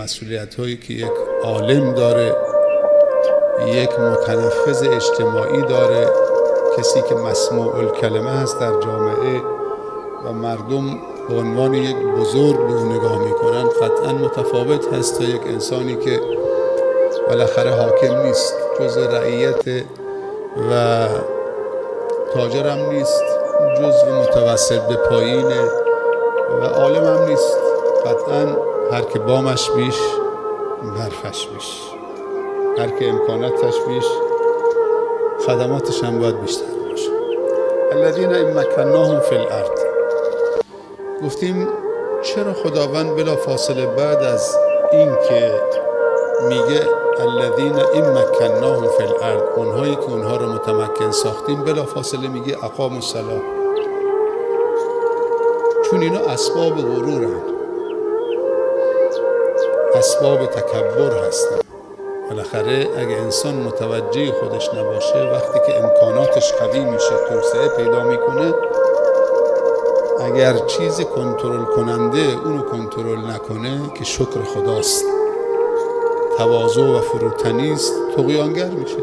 مسئولیت هایی که یک عالم داره، یک متنفذ اجتماعی داره، کسی که مسموع الکلمه هست در جامعه و مردم به عنوان یک بزرگ به او نگاه میکنن، قطعا متفاوت هست تا یک انسانی که بالاخره حاکم نیست، جز رعیت و تاجر هم نیست، جزو متوسط به پایینه و عالم هم نیست. قطعا هر که بامش بیش برفش بیش، هر که امکاناتش بیش خدماتش هم باید بیشتر باشه. الذین ان مکناهم فی الارض. گفتیم چرا خداوند بلا فاصله بعد از این که میگه الذین ان مکناهم فی الارض، اونهایی که اونها رو متمکن ساختیم، بلا فاصله میگه اقاموا الصلاة؟ چون اینا اسباب غرورن، اسباب تکبر هستن. بالاخره اگه انسان متوجه خودش نباشه، وقتی که امکاناتش قوی میشه، توسعه پیدا میکنه، اگر چیز کنترل کننده اونو کنترل نکنه که شکر خداست، تواضع و فروتنی است، طغیانگر میشه،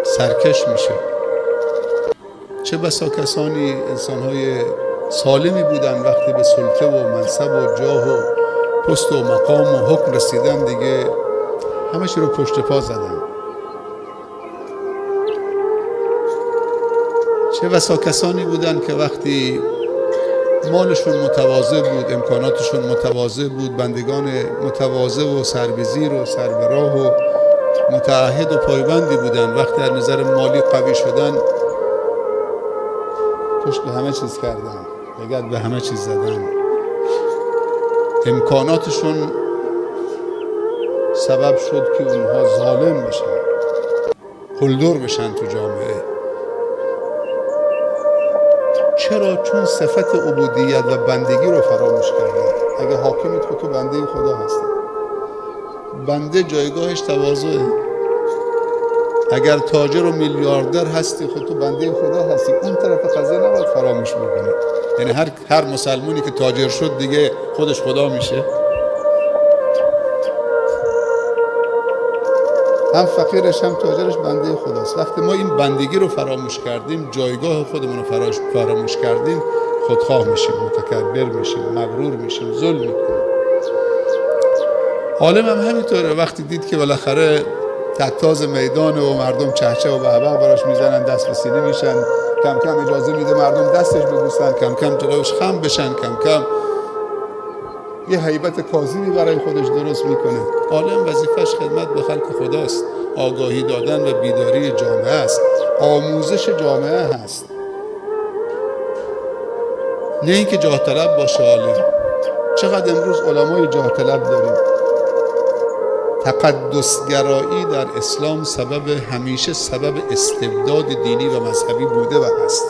سرکش میشه. چه بسا کسانی انسانهای سالمی بودن وقتی به سلطه و منصب و جاه و پست و مقام و حکم رسیدن، دیگه همش رو پشت پا زدن. چه بسا کسانی بودن که وقتی مالشون متواضع بود، امکاناتشون متواضع بود، بندگان متواضع و سربزیر و سربراه و متعهد و پایبندی بودن، وقتی از نظر مالی قوی شدن، پشت به همه چیز کردن، لگد به همه چیز زدن. امکاناتشون سبب شد که اونها ظالم بشن، قلدر بشن تو جامعه. چرا؟ چون صفت عبودیت و بندگی رو فراموش کردن. اگه حاکمیت، خود تو بنده خدا هستی. بنده جایگاهش تواضعه. اگر تاجر و میلیاردر هستی، خود تو بنده خدا هستی. اون طرف قضیه نباید فراموش بکنی. یعنی هر مسلمونی که تاجر شد دیگه خودش خدا میشه. هم فقیرش هم تاجرش بنده خداست. وقتی ما این بندگی رو فراموش کردیم، جایگاه خودمون رو فراموش کردیم، خودخواه میشیم، متکبر میشیم، مغرور میشیم، ظلم میکنیم. عالم هم همینطوره. وقتی دید که بالاخره تکتاز میدان و مردم چهچه و بهبه براش میزنن، دست به سینه میشن، کم کم اجازه میده مردم دستش ببوسن، کم کم جلوش خم بشن، کم کم یه هیبت کاذبی برای خودش درست میکنه. عالم وظیفش خدمت به خلق خداست، آگاهی دادن و بیداری جامعه است، آموزش جامعه هست، نه اینکه جاه طلب باشه عالم. چقدر امروز علمای جاه طلب داریم. تقدسگرایی در اسلام همیشه سبب استبداد دینی و مذهبی بوده و هست.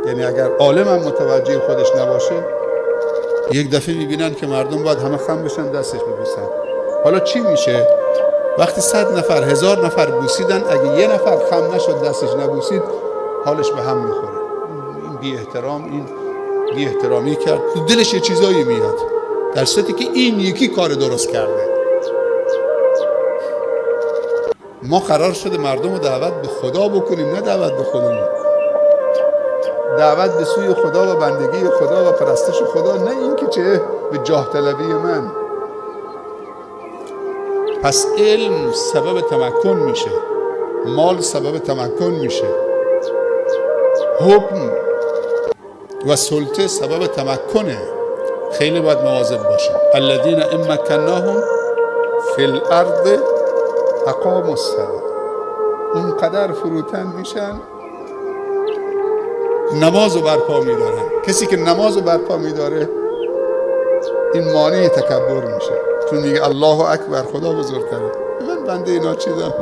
یعنی اگر عالم هم متوجه خودش نباشه، یک دفعه میبینن که مردم باید همه خم بشن، دستش ببوسن. حالا چی میشه؟ وقتی 100 نفر 1000 نفر بوسیدن، اگه یه نفر خم نشد، دستش نبوسید، حالش به هم میخوره. این بی احترامی کرد، تو دلش یه چیزایی میاد، در صورتی که این یکی کار درست کرده. ما قرار شده مردم رو دعوت به خدا بکنیم، نه دعوت به خودمون. دعوت به سوی خدا و بندگی خدا و پرستش خدا، نه اینکه چه به جاه طلبی من. پس علم سبب تمکن میشه، مال سبب تمکن میشه، حکم و سلطه سبب تمکنه. خیلی باید مواظب باشیم. الذین ان مکناهم فی الارض اقاموا الصلاة. اونقدر فروتن میشن، نماز رو برپا میدارن. کسی که نماز رو برپا میداره، این مانع تکبر میشه، چون میگه الله اکبر، خدا بزرگتره، من بنده اینا چیزم.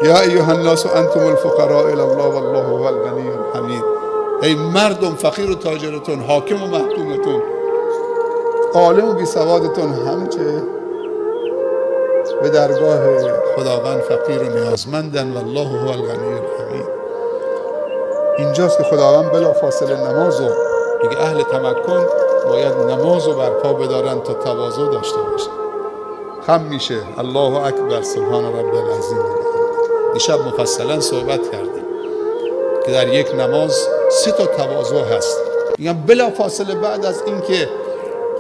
یا ایها الناس انتم الفقراء الی الله والله هو الغنی الحمید. ای مردم، فقیر و تاجرتون، حاکم و محکومتون، عالم و بی سوادتون، همچه به درگاه خداوند فقیر و نیازمندن. والله هو الغنی الحمید. اینجاست که خداوند بلا فاصله نماز رو میگه اهل تمکن باید نماز رو برپا بدارن تا تواضع داشته باشن. خم میشه الله اکبر سبحان رب العظیم. دیشب مفصلا صحبت کردیم که در یک نماز 3 تواضع هست. میگم بلا فاصله بعد از اینکه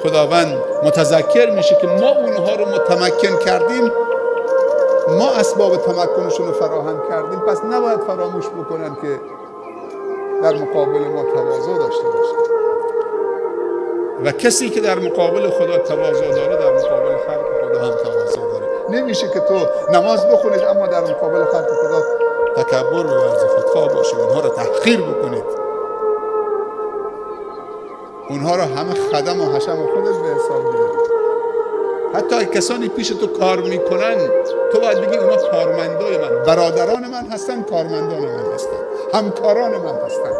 خداوند متذکر میشه که ما اونها رو متمکن کردیم، ما اسباب تمکنشون رو فراهم کردیم، پس نباید فراموش بکنن که در مقابل ما تواضع داشته باشه. و کسی که در مقابل خدا تواضع داره در مقابل خلق خدا هم تواضع داره. نمیشه که تو نماز بخونید اما در مقابل خلق خدا تکبر بورزی، خودخواه باشی، اونها رو تحقیر بکنید، اونها رو همه خدم و حشم خودت به حساب بیاری. حتی کسانی پیش تو کار میکنن تو باید بگی اونا کارمندای من، برادران من هستن، کارمندان من هستن، همکاران من هستن،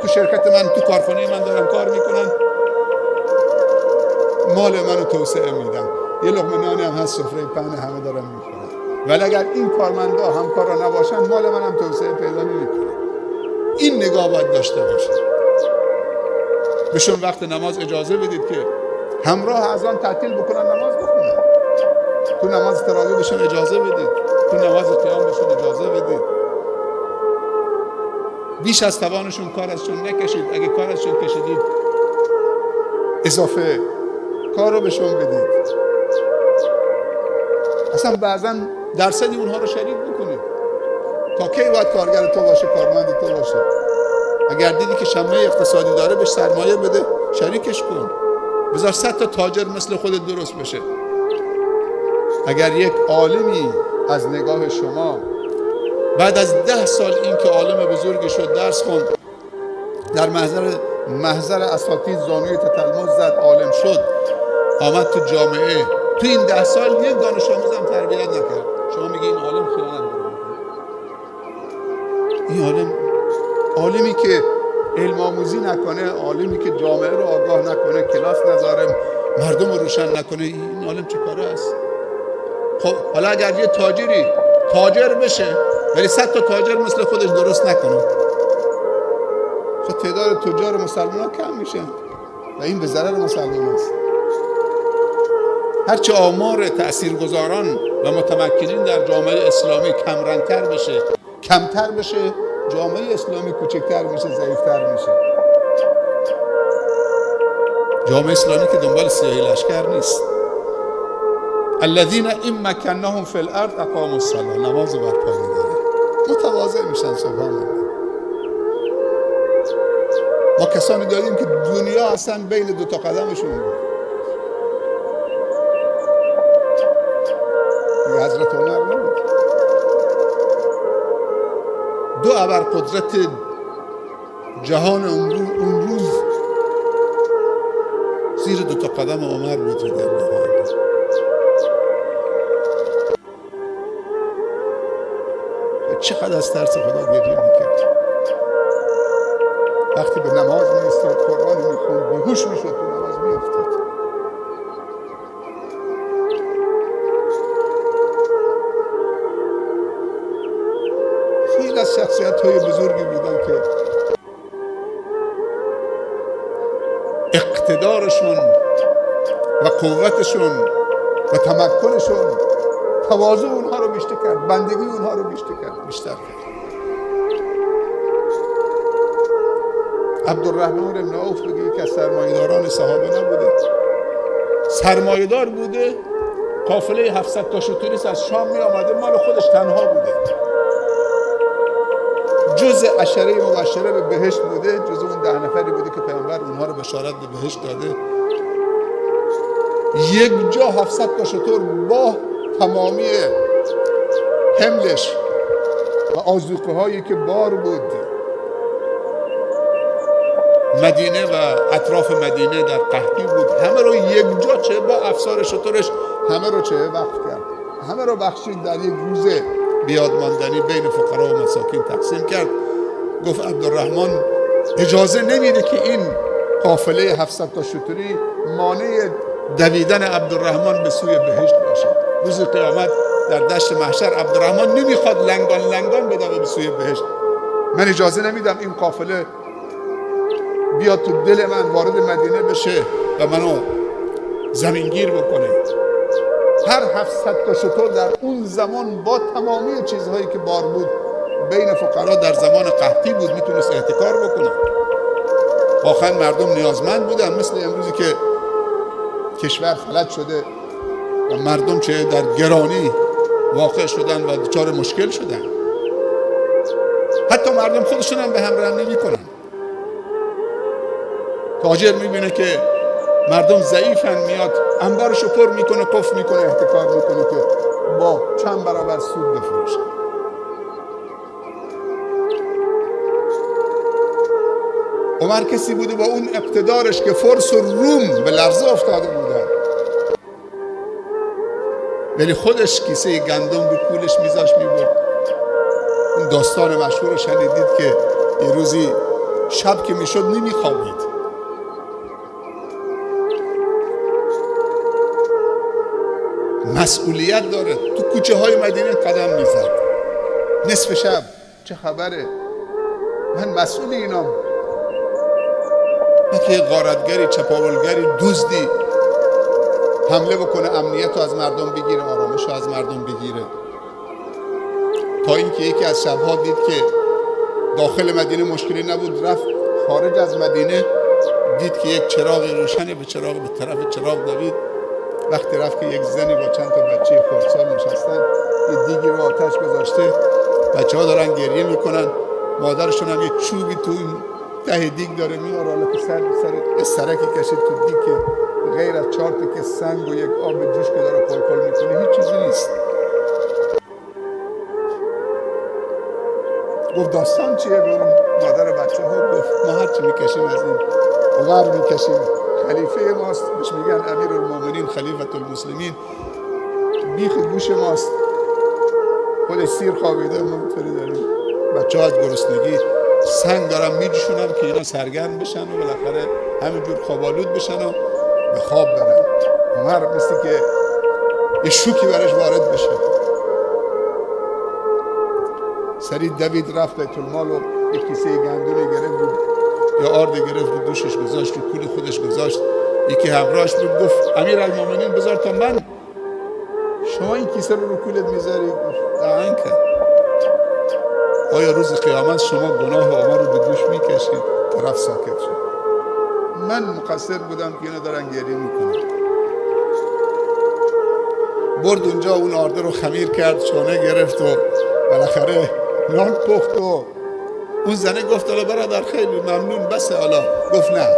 تو شرکت من، تو کارخانه من دارن کار میکنن، مال منو توسعه میدن، یه لقمه نانی هم هست سفره پهن همه دارن میخورن. ولی اگر این کارمندا همکارا نباشن مال منم توسعه پیدا نمیکنه. این نگاه باید داشته باشه. بهشون وقت نماز اجازه بدید که همراه از آن تعطیل بکنن، نماز بخونن. تو نماز تراویح بهشون اجازه بدید، تو نماز قیام بهشون اجازه بدید. بیش از توانشون کار ازشون نکشید. اگه کار ازشون کشیدید اضافه کار رو بهشون بدید. اصلا بعضا درصدی اونها رو شریک بکنید. تا کی باید کارگر تو باشه، کارمند تو باشه؟ اگر دیدی که شمه اقتصادی داره بهش سرمایه بده، شریکش کن، بذار 100 تاجر مثل خودت درست بشه. اگر یک عالمی از نگاه شما بعد از 10 سال این که عالم بزرگی شد، درس خوند، در محضر اساتید زانوی تتلمذ زد، عالم شد، آمد تو جامعه، تو این 10 سال یک دانش آموز هم تربیت نکرد، شما میگی این عالم خیانت میکنه؟ این عالمی که علم آموزی نکنه، عالمی که جامعه رو آگاه نکنه، کلاس نذاره، مردم رو روشن نکنه، این عالم چه کاره است؟ خب حالا اگر یه تاجری تاجر بشه ولی 100 تاجر مثل خودش درست نکنه، خب تعداد تجار مسلمان ها کم میشه و این به ضرر مسلمان است. هرچه آمار تاثیرگذاران و متمکنین در جامعه اسلامی کمرنگتر بشه، کمتر بشه، جامعه اسلامی کوچکتر میشه، ضعیفتر میشه. جامعه اسلامی که دنبال سیاهی لشکر نیست. الذین ان مکناهم فی الارض اقاموا الصلاة، نماز برپا می‌دارن، متواضع میشن. سبحان الله. ما کسانی داریم که دنیا اصلا بین 2 قدمشون بود. دیگه حضرت عمر نبود. 2 ابرقدرت جهان اون روز زیر 2 قدم عمر بود رضی الله عنه. چقدر از ترس خدا گریه میکرد. وقتی به نماز می‌ایستاد، قرآن میخوند، بیهوش میشد، تو نماز میافتاد. خیلی از شخصیت‌های بزرگی بودن که اقتدارشون و قوتشون و تمکنشون تواضع اونها رو بیشتر کرد، بندگی اونها رو بیشتر کرد. عبدالرحمن بن عوف بگه یکی از سرمایه‌داران صحابه نبوده، سرمایه‌دار بوده، قافله 700 تا شتریس از شام می آمده، مال خودش تنها بوده، جز عشره مبشره به بهشت بوده، جز اون 10 نفری بوده که پیامبر اونها رو بشارت به بهشت داده. یک جا 700 تا شتر با تمامی حملش و آذوقه هایی که بار بود، مدینه و اطراف مدینه در قحطی بود، همه رو یک جا چه با افسار شترش همه رو چه وقف کرد، همه رو بخشید، در یک روز بیاد ماندنی بین فقرا و مساکین تقسیم کرد. گفت عبدالرحمن اجازه نمیده که این قافله 700 تا شتری مانع دویدن عبدالرحمن به سوی بهشت باشه. روز قیامت در دشت محشر عبدالرحمن نمیخواد لنگان بدوه به سوی بهشت. من اجازه نمیدم این قافله بیاد تو دل من وارد مدینه بشه و منو زمینگیر بکنه. هر 700 تا شتر در اون زمان با تمامی چیزهایی که بار بود بین فقرا در زمان قحطی بود میتونست احتکار بکنه. واقعا مردم نیازمند بودن، مثل امروزی که کشور فلج شده و مردم چه در گرانی واقع شدن و دچار مشکل شدن. حتی مردم خودشون هم به هم رحم نمی‌کنن. تاجر میبینه که مردم ضعیفن، میاد انبارشو پر میکنه، قفل میکنه، احتکار میکنه که با چند برابر سود بفروشه. عمر کسی بوده با اون اقتدارش که فرس و روم به لرزه افتاده بودن، ولی خودش کیسه گندم رو کولش میذاشت میبرد. اون داستان مشهور رو شنیدید که یه روزی شب که میشد نمیخوابید، مسئولیت داره. تو کوچه های مدینه قدم میزد، نصف شب چه خبره، من مسئول اینام، نه که غارتگری، چپاولگری، دزدی حمله بکنه امنیت رو از مردم بگیره، آرامش رو از مردم بگیره. تا اینکه یکی از شبها دید که داخل مدینه مشکلی نبود، رفت خارج از مدینه، دید که یک چراغ روشنه، به طرف چراغ دوید. وقتی رفت که یک زنی با چند تا بچه خردسال نشستن، یه دیگی رو آتش گذاشته، بچه ها دارن گریه میکنن، مادرشون هم یه چوبی تو این ته دیگ داره میاره، حالا که سر سرکی کشید تو دیگ که غیر از 4 تکه سنگ و یک آب جوش که داره قلقل میکنه هیچ چیزی نیست. گفت داستان چیه؟ به اون مادر بچه ها گفت ما هرچی میکشیم از این عمر میکشیم، خلیفه ماست، بهش میگن امیرالمومنین، خلیفة المسلمین، بیخ گوش ماست، خودش سیر خوابیده، ما اینطوری داریم بچه ها از گرسنگی سنگ دارم میجوشونم که اینا سرگرم بشن و بالاخره همینجور خوابالود بشن و به خواب برن. عمر مثل که یه شوکی برش وارد بشه، سریع دوید رفت بیت المال و یک کیسه گندمی گرفت، یا آرد گرفت رو دوشش گذاشت، رو کول خودش گذاشت. یکی همراهش بود، گفت امیرالمومنین بذار تا من. شما این کیسه رو کولت میذاری؟ گفت دهن کرد. آیا روز قیامت شما گناه عمر رو به دوش میکشید؟ طرف ساکت شد. من مقصر بودم که اینا دارن گریه میکنن. برد اونجا اون آرده رو خمیر کرد، شانه گرفت و بالاخره نان پخت و اون زنه گفت حالا برادر خیلی ممنون بسه حالا. گفت نه،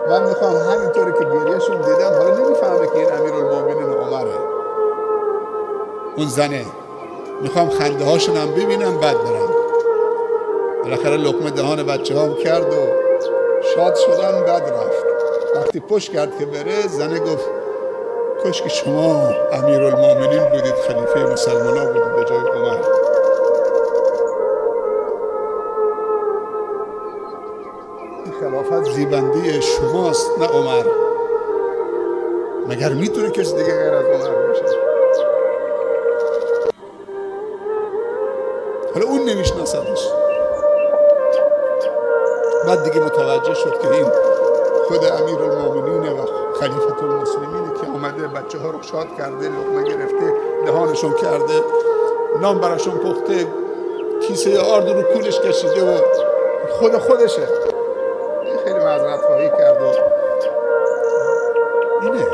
من میخوام همینطوری که گریهشون دیدم، حالا نمیفهمه که این امیرالمومنین عمره. اون زنه میخوام خنده هاشون هم ببینم بعد برم. بالاخره لقمه دهان بچه هم کرد و شاد شدن، بعد رفت. وقتی پشت کرد که بره، زنه گفت کاش که شما امیرالمومنین بودید، خلیفه مسلمان ها بودید به جای عمر. این خلافت زیبنده شماست نه عمر. مگر میتونه کسی دیگه غیر از عمر باشه؟ حالا اون نمیشناسدش. بعد دیگه متوجه شد که این خود امیرالمومنین و خلیفة المسلمینه که اومده بچه ها رو شاد کرده، لقمه گرفته، دهانشون کرده، نان براشون پخته، کیسه آرد رو کولش کشیده و خودشه. خیلی معذرت خواهی کرد و اینه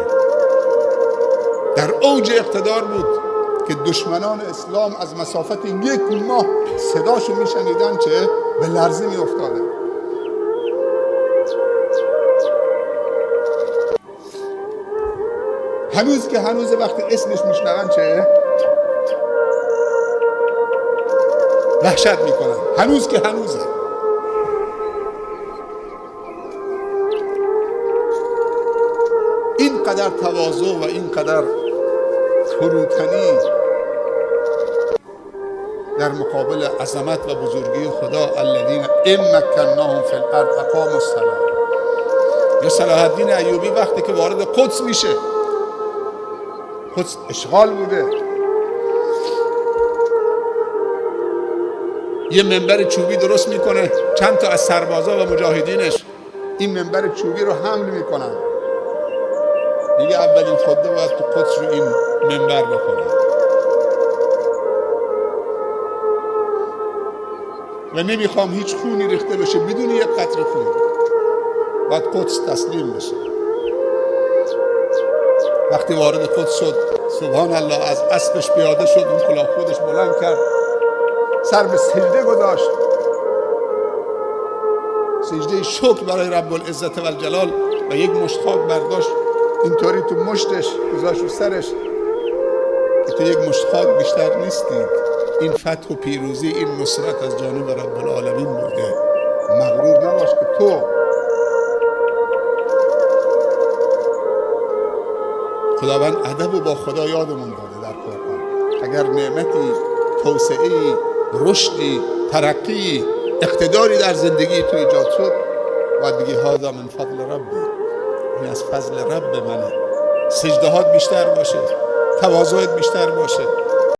در اوج اقتدار بود که دشمنان اسلام از مسافت 1 ماه صداشو میشنیدن چه به لرزه میافتادن. هنوز که هنوز وقتی اسمش میشنون چه وحشت میکنن. هنوز که هنوزه. اینقدر تواضع و اینقدر فروتنی در مقابل عظمت و بزرگی خدا. الذین ان مکناهم فی الارض اقاموا الصلاة. یا صلاح الدین ایوبی وقتی که وارد قدس میشه، قدس اشغال بوده، یه منبر چوبی درست میکنه، چند تا از سربازا و مجاهدینش این منبر چوبی رو حمل میکنن. دیگه اولین خطبه باید تو قدس رو این منبر بکنن و نمیخوام هیچ خونی ریخته بشه بدون یک قطره خون. باید قدس تسلیم بشه. وقتی وارد قدس شد سبحان الله از اسبش پیاده شد، اون کلاه خودش بلند کرد، سر به سجده گذاشت، سجده شکر برای رب العزت و الجلال، و یک مشت خاک برداشت اینطوری تو مشتش گذاشت رو سرش که تو یک مشت خاک بیشتر نیستی. این فتح و پیروزی، این نصرت از جانب رب العالمین بوده. مغرور نباش که تو خداوند ادب و با خدا یادمون داده در قرآن. اگر نعمتی، توسعه‌ای، رشدی، ترقی، اقتداری در زندگی تو ایجاد شد، باید بگی هذا من فضل ربی، این از فضل رب منه. سجدهات بیشتر باشه، تواضعت بیشتر باشه،